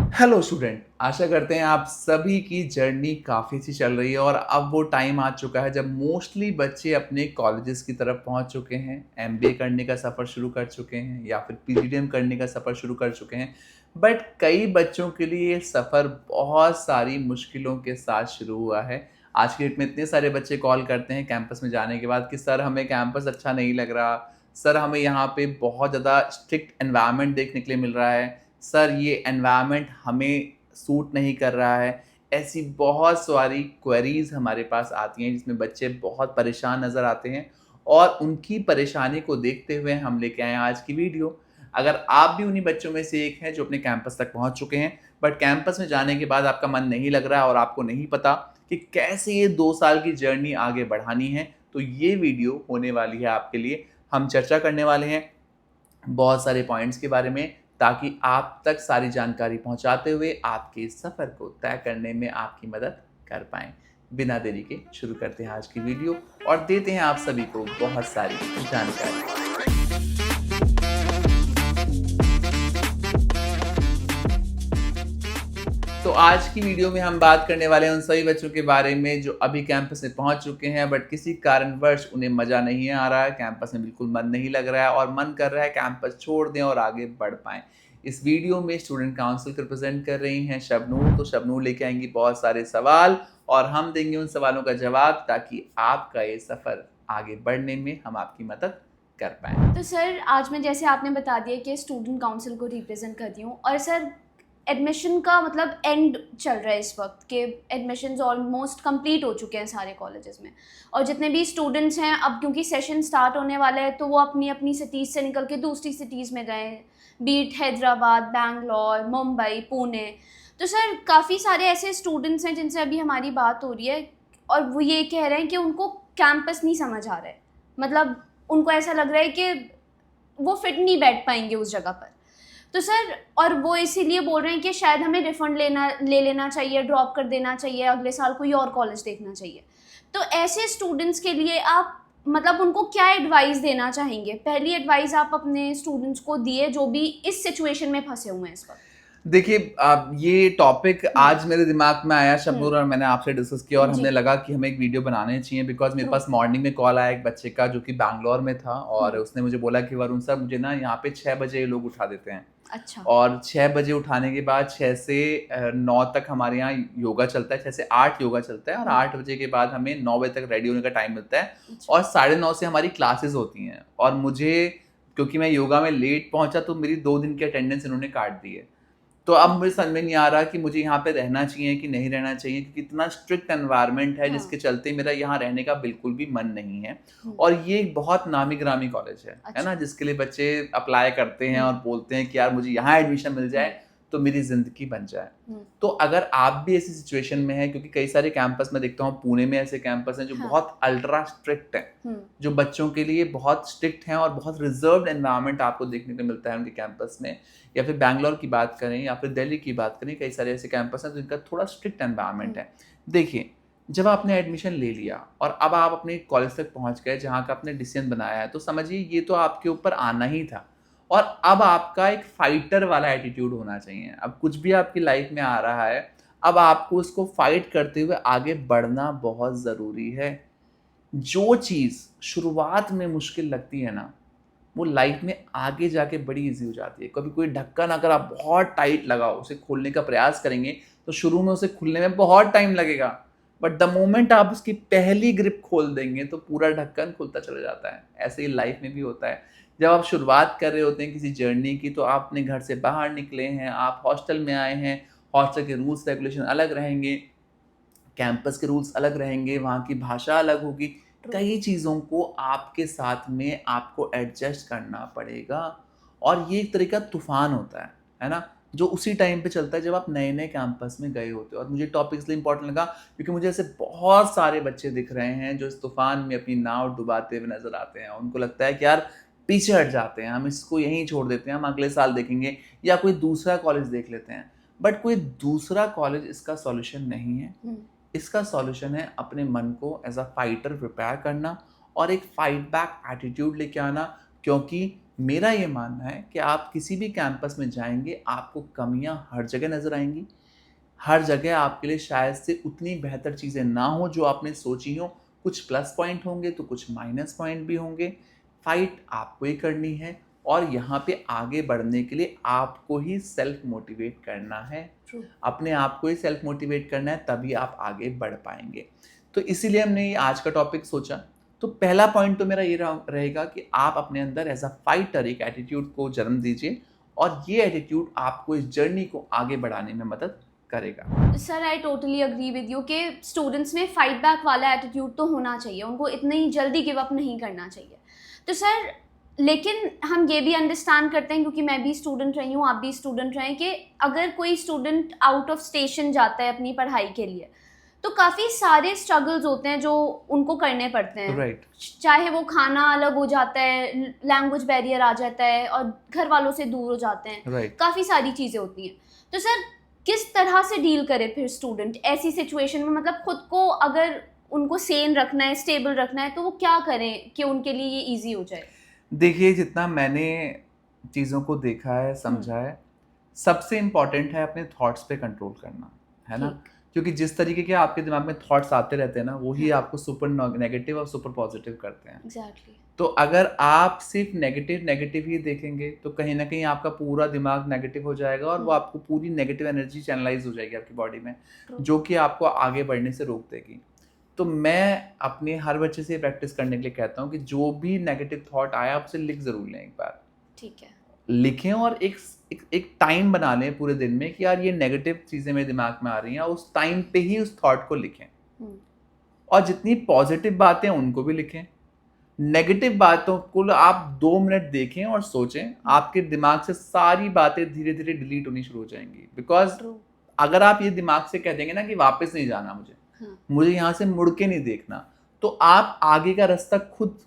Hello student, आशा करते हैं आप सभी की जर्नी काफ़ी अच्छी चल रही है और अब वो टाइम आ चुका है जब मोस्टली बच्चे अपने कॉलेजेस की तरफ पहुंच चुके हैं, एमबीए करने का सफ़र शुरू कर चुके हैं या फिर पीजीडीएम करने का सफ़र शुरू कर चुके हैं। बट कई बच्चों के लिए ये सफ़र बहुत सारी मुश्किलों के साथ शुरू हुआ है। आज की डेट में इतने सारे बच्चे कॉल करते हैं कैंपस में जाने के बाद कि सर हमें कैंपस अच्छा नहीं लग रहा, सर हमें यहाँ पे बहुत ज़्यादा स्ट्रिक्ट एनवायरनमेंट देखने के लिए मिल रहा है, सर ये एनवायरनमेंट हमें सूट नहीं कर रहा है। ऐसी बहुत सारी क्वेरीज़ हमारे पास आती हैं जिसमें बच्चे बहुत परेशान नज़र आते हैं और उनकी परेशानी को देखते हुए हम लेके आए हैं आज की वीडियो। अगर आप भी उन्हीं बच्चों में से एक हैं जो अपने कैंपस तक पहुँच चुके हैं, बट कैंपस में जाने के बाद आपका मन नहीं लग रहा है और आपको नहीं पता कि कैसे ये 2 साल की जर्नी आगे बढ़ानी है, तो ये वीडियो होने वाली है आपके लिए। हम चर्चा करने वाले हैं बहुत सारे पॉइंट्स के बारे में, ताकि आप तक सारी जानकारी पहुंचाते हुए आपके इस सफ़र को तय करने में आपकी मदद कर पाएँ। बिना देरी के शुरू करते हैं आज की वीडियो और देते हैं आप सभी को बहुत सारी जानकारी। तो आज की वीडियो में हम बात करने वाले हैं उन सभी बच्चों के बारे में जो अभी कैंपस में पहुंच चुके हैं बट किसी कारणवश उन्हें मज़ा नहीं आ रहा है, कैंपस में बिल्कुल मन नहीं लग रहा है और मन कर रहा है कैंपस छोड़ दें और आगे बढ़ पाएँ। इस वीडियो में स्टूडेंट काउंसिल को रिप्रेजेंट कर रही हैं शबनूर, तो शबनूर लेके आएंगी बहुत सारे सवाल और हम देंगे उन सवालों का जवाब ताकि आपका ये सफ़र आगे बढ़ने में हम आपकी मदद कर पाएँ। तो सर आज मैं जैसे आपने बता दिया कि स्टूडेंट काउंसिल को रिप्रेजेंट करती हूँ और सर एडमिशन का मतलब एंड चल रहा है इस वक्त के एडमिशन्स ऑलमोस्ट कंप्लीट हो चुके हैं सारे कॉलेजेस में। और जितने भी स्टूडेंट्स हैं अब क्योंकि सेशन स्टार्ट होने वाला है तो वो अपनी अपनी सिटीज़ से निकल के दूसरी सिटीज़ में गए, बीट हैदराबाद, बैंगलोर, मुंबई, पुणे। तो सर काफ़ी सारे ऐसे स्टूडेंट्स हैं जिनसे अभी हमारी बात हो रही है और वो ये कह रहे हैं कि उनको कैंपस नहीं समझ आ रहा है। मतलब उनको ऐसा लग रहा है कि वो फिट नहीं बैठ पाएंगे उस जगह पर। तो सर और वो इसीलिए बोल रहे हैं कि शायद हमें रिफंड ले लेना चाहिए, ड्रॉप कर देना चाहिए, अगले साल कोई और कॉलेज देखना चाहिए। तो ऐसे स्टूडेंट्स के लिए आप मतलब उनको क्या एडवाइस देना चाहेंगे? पहली एडवाइस आप अपने स्टूडेंट्स को दिए जो भी इस सिचुएशन में फंसे हुए हैं इस वक्त। देखिए, ये टॉपिक हम्म। आज मेरे दिमाग में आया हम्म। शबनूर और मैंने आपसे डिस्कस किया और जी। हमने लगा कि हमें एक वीडियो बनाने चाहिए बिकॉज़ मेरे ट्रू। पास मॉर्निंग में कॉल आया एक बच्चे का जो कि बैंगलोर में था और हम्म। उसने मुझे बोला कि वरुण सर मुझे ना यहाँ पे 6 बजे ये लोग उठा देते हैं अच्छा। और 6 बजे उठाने के बाद 6 से 9 तक हमारे यहाँ योगा चलता है, 6 से 8 योगा चलता है और 8 बजे के बाद हमें 9 बजे तक रेडी होने का टाइम मिलता है अच्छा। और 9:30 से हमारी क्लासेस होती हैं और मुझे क्योंकि मैं योगा में लेट पहुँचा तो मेरी 2 दिन की अटेंडेंस इन्होंने काट दी है। तो अब मुझे समझ में नहीं आ रहा कि मुझे यहाँ पे रहना चाहिए कि नहीं रहना चाहिए क्योंकि इतना स्ट्रिक्ट एनवायरनमेंट है हाँ। जिसके चलते मेरा यहाँ रहने का बिल्कुल भी मन नहीं है। हम्म। और ये एक बहुत नामी-गिरामी कॉलेज है ना? अच्छा। जिसके लिए बच्चे अप्लाई करते हैं और हम्म। बोलते हैं कि यार मुझे यहाँ एडमिशन मिल हम्म। जाए तो मेरी ज़िंदगी बन जाए। हम्म। तो अगर आप भी ऐसी सिचुएशन में हैं क्योंकि कई सारे कैंपस मैं देखता हूँ पुणे में ऐसे कैंपस हैं जो हाँ। बहुत अल्ट्रा स्ट्रिक्ट हैं, हम्म। जो बच्चों के लिए बहुत स्ट्रिक्ट हैं और बहुत रिज़र्व्ड एनवायरनमेंट आपको देखने को मिलता है उनके कैंपस में। या फिर बैंगलोर की बात करें या फिर दिल्ली की बात करें, कई सारे ऐसे कैंपस हैं जिनका थोड़ा स्ट्रिक्ट एनवायरनमेंट है। देखिए, जब आपने एडमिशन ले लिया और अब आप अपने कॉलेज तक पहुँच गए जहाँ का आपने डिसीजन बनाया है, तो समझिए ये तो आपके ऊपर आना ही था और अब आपका एक फाइटर वाला एटीट्यूड होना चाहिए। अब कुछ भी आपकी लाइफ में आ रहा है, अब आपको उसको फाइट करते हुए आगे बढ़ना बहुत ज़रूरी है। जो चीज़ शुरुआत में मुश्किल लगती है ना, वो लाइफ में आगे जाके बड़ी ईज़ी हो जाती है। कभी कोई ढक्कन अगर आप बहुत टाइट लगाओ, उसे खोलने का प्रयास करेंगे, तो शुरू में उसे खुलने में बहुत टाइम लगेगा। बट द मोमेंट आप उसकी पहली ग्रिप खोल देंगे, तो पूरा ढक्कन खुलता चला जाता है। ऐसे ही लाइफ में भी होता है। जब आप शुरुआत कर रहे होते हैं किसी जर्नी की, तो आप अपने घर से बाहर निकले हैं, आप हॉस्टल में आए हैं, हॉस्टल के रूल्स रेगुलेशन अलग रहेंगे, कैंपस के रूल्स अलग रहेंगे, वहाँ की भाषा अलग होगी। ट्रू। कई चीज़ों को आपके साथ में आपको एडजस्ट करना पड़ेगा और ये एक तरह का तूफ़ान होता है ना? जो उसी टाइम पे चलता है जब आप नए-नए कैंपस में गए होते हो और मुझे टॉपिक इसलिए इम्पोर्टेंट लगा क्योंकि मुझे ऐसे बहुत सारे बच्चे दिख रहे हैं जो इस तूफ़ान में अपनी नाव डुबाते हुए नज़र आते हैं। उनको लगता है कि यार पीछे हट जाते हैं, हम इसको यहीं छोड़ देते हैं, हम अगले साल देखेंगे या कोई दूसरा कॉलेज देख लेते हैं। बट कोई दूसरा कॉलेज इसका सॉल्यूशन नहीं है। इसका सॉल्यूशन है अपने मन को एज अ फाइटर प्रिपेयर करना और एक फाइट बैक एटीट्यूड लेके आना, क्योंकि मेरा ये मानना है कि आप किसी भी कैंपस में जाएंगे आपको कमियां हर जगह नज़र आएंगी, हर जगह आपके लिए शायद से उतनी बेहतर चीज़ें ना हो जो आपने सोची हो। कुछ प्लस पॉइंट होंगे तो कुछ माइनस पॉइंट भी होंगे। फाइट आपको ही करनी है और यहाँ पे आगे बढ़ने के लिए आपको ही सेल्फ मोटिवेट करना है। True. अपने आप को ही सेल्फ मोटिवेट करना है, तभी आप आगे बढ़ पाएंगे। तो इसीलिए हमने ये आज का टॉपिक सोचा। तो पहला पॉइंट तो मेरा ये रहेगा कि आप अपने अंदर एज अ फाइटर एक एटीट्यूड को जन्म दीजिए और ये एटीट्यूड आपको इस जर्नी को आगे बढ़ाने में मदद करेगा। Sir I totally agree with you कि स्टूडेंट्स में फाइट बैक वाला एटीट्यूड तो होना चाहिए, उनको इतनी जल्दी गिव अप नहीं करना चाहिए। तो सर लेकिन हम ये भी अंडरस्टैंड करते हैं, क्योंकि मैं भी स्टूडेंट रही हूँ, आप भी स्टूडेंट रहे, कि अगर कोई स्टूडेंट आउट ऑफ स्टेशन जाता है अपनी पढ़ाई के लिए तो काफ़ी सारे स्ट्रगल्स होते हैं जो उनको करने पड़ते हैं। राइट। चाहे वो खाना अलग हो जाता है, लैंग्वेज बैरियर आ जाता है और घर वालों से दूर हो जाते हैं। राइट। काफ़ी सारी चीज़ें होती हैं। तो सर किस तरह से डील करे फिर स्टूडेंट ऐसी सिचुएशन में, मतलब खुद को अगर उनको सेन रखना है, स्टेबल रखना है, तो वो क्या करें कि उनके लिए ये ईजी हो जाए? देखिए, जितना मैंने चीज़ों को देखा है, समझा है, सबसे इम्पॉर्टेंट है अपने थॉट्स पे कंट्रोल करना, है ना? क्योंकि जिस तरीके के आपके दिमाग में थॉट्स आते रहते हैं ना, वही आपको सुपर नेगेटिव और सुपर पॉजिटिव करते हैं। एग्जैक्टली। तो अगर आप सिर्फ नेगेटिव ही देखेंगे तो कहीं ना कहीं आपका पूरा दिमाग नेगेटिव हो जाएगा और वो आपको पूरी नेगेटिव एनर्जी चैनलाइज हो जाएगी आपकी बॉडी में, जो कि आपको आगे बढ़ने से रोक देगी। तो मैं अपने हर बच्चे से प्रैक्टिस करने के लिए कहता हूँ कि जो भी नेगेटिव थॉट आया आप उसे लिख ज़रूर लें एक बार। ठीक है। लिखें और एक टाइम बना लें पूरे दिन में कि यार ये नेगेटिव चीज़ें मेरे दिमाग में आ रही हैं, उस टाइम पे ही उस थॉट को लिखें। और जितनी पॉजिटिव बातें उनको भी लिखें। नेगेटिव बातों को आप 2 मिनट देखें और सोचें, आपके दिमाग से सारी बातें धीरे धीरे डिलीट होनी शुरू हो जाएंगी। बिकॉज अगर आप ये दिमाग से कह देंगे ना कि वापस नहीं जाना मुझे यहाँ से मुड़ के नहीं देखना, तो आप आगे का रास्ता खुद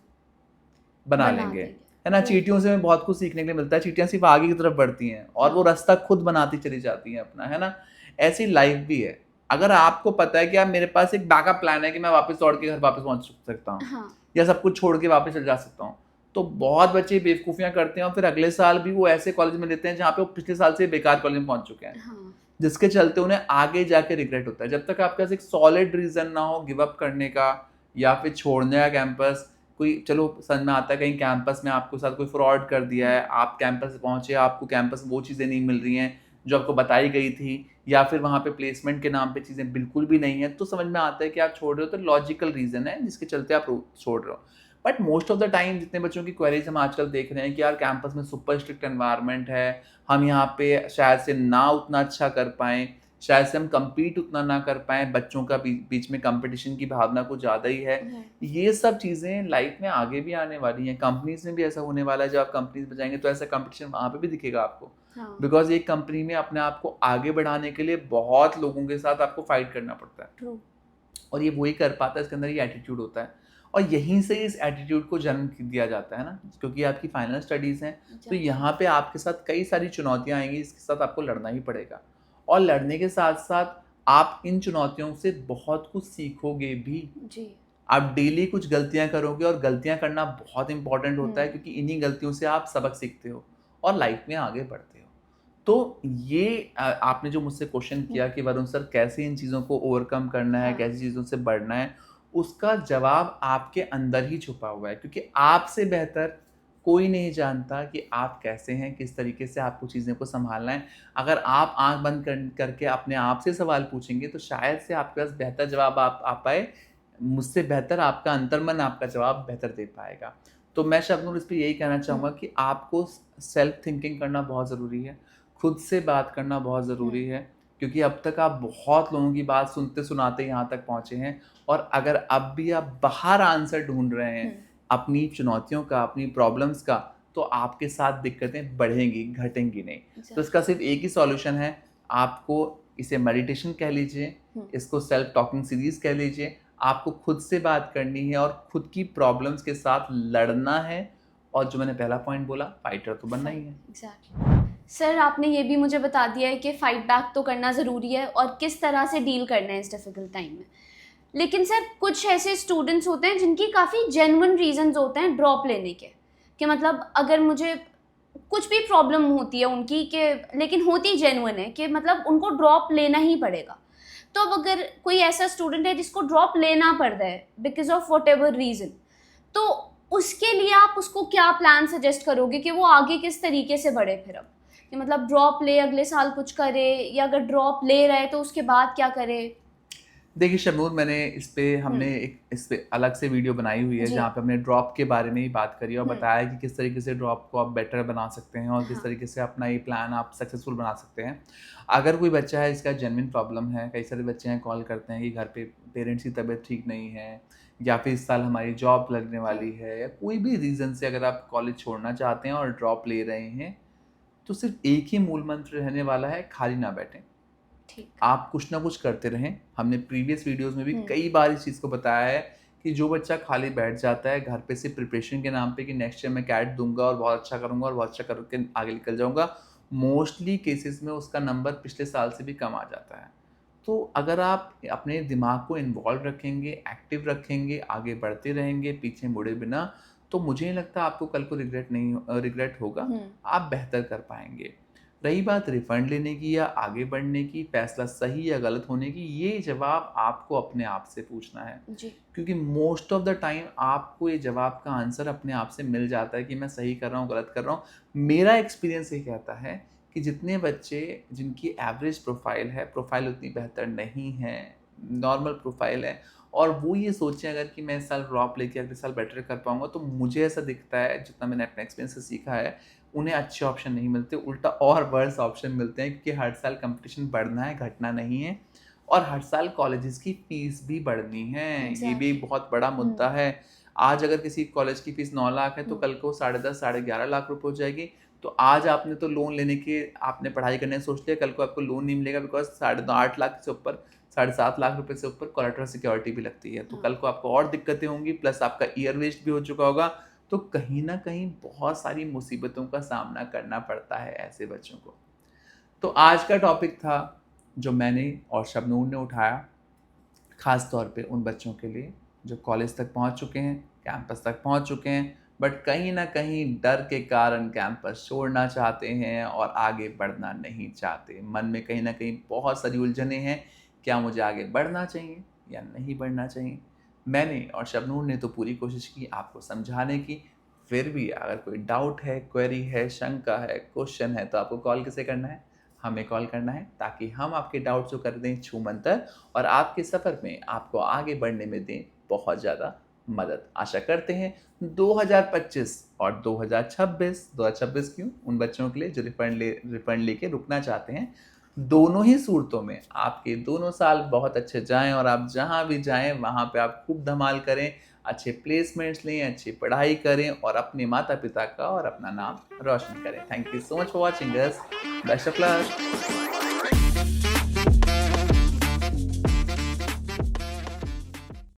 बना लेंगे, है ना? चींटियों से हमें बहुत कुछ सीखने के लिए मिलता है। चींटियां सिर्फ आगे की तरफ बढ़ती हैं और वो रास्ता खुद बनाती चली जाती हैं अपना, है ना? ऐसी लाइफ भी है। अगर आपको पता है कि यार मेरे पास एक बैकअप प्लान है कि मैं वापस दौड़ के घर वापस पहुंच सकता हूँ, या सब कुछ छोड़ के वापस चल जा सकता हूँ, तो बहुत बच्चे बेवकूफ़ियाँ करते हैं और फिर अगले साल भी वो ऐसे कॉलेज में लेते हैं जहाँ पे वो पिछले साल से बेकार कॉलेज में पहुंच चुके हैं, जिसके चलते उन्हें आगे जाके रिग्रेट होता है। जब तक आपके पास एक सॉलिड रीज़न ना हो गिव अप करने का या फिर छोड़ने का कैंपस, कोई चलो समझ में आता है कहीं कैंपस में आपके साथ कोई फ्रॉड कर दिया है, आप कैंपस पहुंचे, आपको कैंपस वो चीज़ें नहीं मिल रही हैं जो आपको बताई गई थी, या फिर वहाँ पे प्लेसमेंट के नाम पे चीज़ें बिल्कुल भी नहीं है, तो समझ में आता है कि आप छोड़ रहे हो तो लॉजिकल रीज़न है जिसके चलते आप छोड़ रहे हो। But most of the time जितने बच्चों की क्वेरीज हम आजकल देख रहे हैं कि यार कैंपस में सुपर स्ट्रिक्ट एनवायरनमेंट है, हम यहाँ पे शायद से ना उतना अच्छा कर पाएँ, शायद से हम compete उतना ना कर पाएँ, बच्चों का बीच में कंपटीशन की भावना कुछ ज़्यादा ही है। ये सब चीज़ें लाइफ में आगे भी आने वाली हैं। कंपनीज में भी ऐसा होने वाला है, जब आप कंपनीज में जाएंगे तो ऐसा कंपटीशन वहाँ पे भी दिखेगा आपको। बिकॉज एक कंपनी में अपने आप को आगे बढ़ाने के लिए बहुत लोगों के साथ आपको फाइट करना पड़ता है, और ये वही कर पाता है, इसके अंदर ये एटीट्यूड होता है। और यहीं से इस एटीट्यूड को जन्म दिया जाता है ना, क्योंकि आपकी फाइनल स्टडीज़ हैं, तो यहाँ पे आपके साथ कई सारी चुनौतियाँ आएंगी, इसके साथ आपको लड़ना ही पड़ेगा। और लड़ने के साथ साथ आप इन चुनौतियों से बहुत कुछ सीखोगे भी जी। आप डेली कुछ गलतियां करोगे, और गलतियां करना बहुत इंपॉर्टेंट होता है, क्योंकि इन्हीं गलतियों से आप सबक सीखते हो और लाइफ में आगे बढ़ते हो। तो ये आपने जो मुझसे क्वेश्चन किया कि वरुण सर कैसे इन चीज़ों को ओवरकम करना है, कैसी चीज़ों से बढ़ना है, उसका जवाब आपके अंदर ही छुपा हुआ है। क्योंकि आपसे बेहतर कोई नहीं जानता कि आप कैसे हैं, किस तरीके से आपको चीज़ें को संभालना है। अगर आप आंख बंद करके अपने आप से सवाल पूछेंगे तो शायद से आपके पास बेहतर जवाब आ पाए। मुझसे बेहतर आपका अंतर्मन आपका जवाब बेहतर दे पाएगा। तो मैं शबनूर इस पर यही कहना चाहूँगा कि आपको सेल्फ थिंकिंग करना बहुत ज़रूरी है, खुद से बात करना बहुत ज़रूरी है, क्योंकि अब तक आप बहुत लोगों की बात सुनते सुनाते यहाँ तक पहुँचे हैं, और अगर अब भी आप बाहर आंसर ढूंढ रहे हैं अपनी चुनौतियों का, अपनी प्रॉब्लम्स का, तो आपके साथ दिक्कतें बढ़ेंगी, घटेंगी नहीं। तो इसका सिर्फ एक ही सॉल्यूशन है, आपको इसे मेडिटेशन कह लीजिए, इसको सेल्फ टॉकिंग सीरीज कह लीजिए। आपको खुद से बात करनी है और खुद की प्रॉब्लम्स के साथ लड़ना है, और जो मैंने पहला पॉइंट बोला, फाइटर तो बनना ही है। सर आपने ये भी मुझे बता दिया है कि फाइट बैक तो करना ज़रूरी है और किस तरह से डील करना है इस डिफ़िकल्ट टाइम में। लेकिन सर कुछ ऐसे स्टूडेंट्स होते हैं जिनकी काफ़ी जेन्युइन रीजंस होते हैं ड्रॉप लेने के, कि मतलब अगर मुझे कुछ भी प्रॉब्लम होती है उनकी कि, लेकिन होती जेन्युइन है कि मतलब उनको ड्रॉप लेना ही पड़ेगा। तो अब अगर कोई ऐसा स्टूडेंट है जिसको ड्रॉप लेना पड़ रहा है because of what ever reason, तो उसके लिए आप उसको क्या प्लान सजेस्ट करोगे कि वो आगे किस तरीके से बढ़े फिर? अब कि मतलब ड्रॉप ले, अगले साल कुछ करे, या अगर ड्रॉप ले रहा है तो उसके बाद क्या करे? देखिए शबनूर, मैंने इस पे हमने हम्म, एक इस पे अलग से वीडियो बनाई हुई है जी, जहाँ पे हमने ड्रॉप के बारे में ही बात करी और हम्म, बताया कि किस तरीके से ड्रॉप को आप बेटर बना सकते हैं और किस हाँ, तरीके से अपना ये प्लान आप सक्सेसफुल बना सकते हैं। अगर कोई बच्चा है जिसका जेन्युइन प्रॉब्लम है, कई सारे बच्चे हैं कॉल करते हैं कि घर पे पेरेंट्स की तबीयत ठीक नहीं है या फिर इस साल हमारी जॉब लगने वाली है, या कोई भी रीज़न से अगर आप कॉलेज छोड़ना चाहते हैं और ड्रॉप ले रहे हैं, तो सिर्फ एक ही मूल मंत्र रहने वाला है, खाली ना बैठें। ठीक, आप कुछ ना कुछ करते रहें। हमने प्रीवियस वीडियोज़ में भी हम्म, कई बार इस चीज़ को बताया है कि जो बच्चा खाली बैठ जाता है घर पे सिर्फ प्रिपरेशन के नाम पे कि नेक्स्ट ईयर मैं कैट दूँगा और बहुत अच्छा करूँगा और बहुत अच्छा करके आगे निकल जाऊँगा, मोस्टली केसेस में उसका नंबर पिछले साल से भी कम आ जाता है। तो अगर आप अपने दिमाग को इन्वॉल्व रखेंगे, एक्टिव रखेंगे, आगे बढ़ते रहेंगे, पीछे मुड़े बिना, तो मुझे नहीं लगता आपको कल को रिग्रेट होगा, हम्म, आप बेहतर कर पाएँगे। रही बात रिफंड लेने की या आगे बढ़ने की, फैसला सही या गलत होने की, ये जवाब आपको अपने आप से पूछना है। जी, क्योंकि मोस्ट ऑफ द टाइम आपको ये जवाब का आंसर अपने आप से मिल जाता है कि मैं सही कर रहा हूँ, गलत कर रहा हूँ। मेरा एक्सपीरियंस ये कहता है कि जितने बच्चे जिनकी एवरेज प्रोफाइल है, प्रोफाइल उतनी बेहतर नहीं है, नॉर्मल प्रोफाइल है, और वो ये सोचें अगर कि मैं इस साल ड्रॉप लेके अगले साल बेटर कर पाऊँगा, तो मुझे ऐसा दिखता है, जितना मैंने अपने एक्सपीरियंस से सीखा है, उन्हें अच्छे ऑप्शन नहीं मिलते, उल्टा और वर्स ऑप्शन मिलते हैं, क्योंकि हर साल कंपटीशन बढ़ना है, घटना नहीं है। और हर साल कॉलेजेस की फ़ीस भी बढ़नी है, ये भी एक एग्जैक्टली, बहुत बड़ा मुद्दा है। आज अगर किसी कॉलेज की फ़ीस 9 लाख है, तो कल को 10.5 साढ़े 11 लाख रुपए हो जाएगी। तो आज आपने तो लोन लेने की आपने पढ़ाई करने का सोच लिया, कल को आपको लोन नहीं मिलेगा, बिकॉज़ साढ़े 8 लाख से ऊपर, साढ़े 7 लाख रुपए से ऊपर कोलैटरल सिक्योरिटी भी लगती है। तो हाँ, कल को आपको और दिक्कतें होंगी, प्लस आपका ईयर वेस्ट भी हो चुका होगा। तो कहीं न कहीं बहुत सारी मुसीबतों का सामना करना पड़ता है ऐसे बच्चों को। तो आज का टॉपिक था जो मैंने और शबनूर ने उठाया, ख़ास तौर पे उन बच्चों के लिए जो कॉलेज तक पहुंच चुके हैं, कैंपस तक पहुंच चुके हैं, बट कहीं न कहीं डर के कारण कैंपस छोड़ना चाहते हैं और आगे बढ़ना नहीं चाहते। मन में कहीं न कहीं बहुत सारी उलझनें हैं, क्या मुझे आगे बढ़ना चाहिए या नहीं बढ़ना चाहिए? मैंने और शबनूर ने तो पूरी कोशिश की आपको समझाने की, फिर भी अगर कोई डाउट है, क्वेरी है, शंका है, क्वेश्चन है, तो आपको कॉल किसे करना है? हमें कॉल करना है, ताकि हम आपके डाउट्स को कर दें छूमंतर और आपके सफ़र में आपको आगे बढ़ने में दें बहुत ज़्यादा मदद। आशा करते हैं 2025 और 2026 क्यों, उन बच्चों के लिए जो रिफंड लेके रुकना चाहते हैं, दोनों ही सूरतों में आपके दोनों साल बहुत अच्छे जाएँ और आप जहाँ भी जाएँ वहाँ पे आप खूब धमाल करें, अच्छे प्लेसमेंट्स लें, अच्छी पढ़ाई करें और अपने माता-पिता का और अपना नाम रोशन करें। Thank you so much for watching us. Best of luck.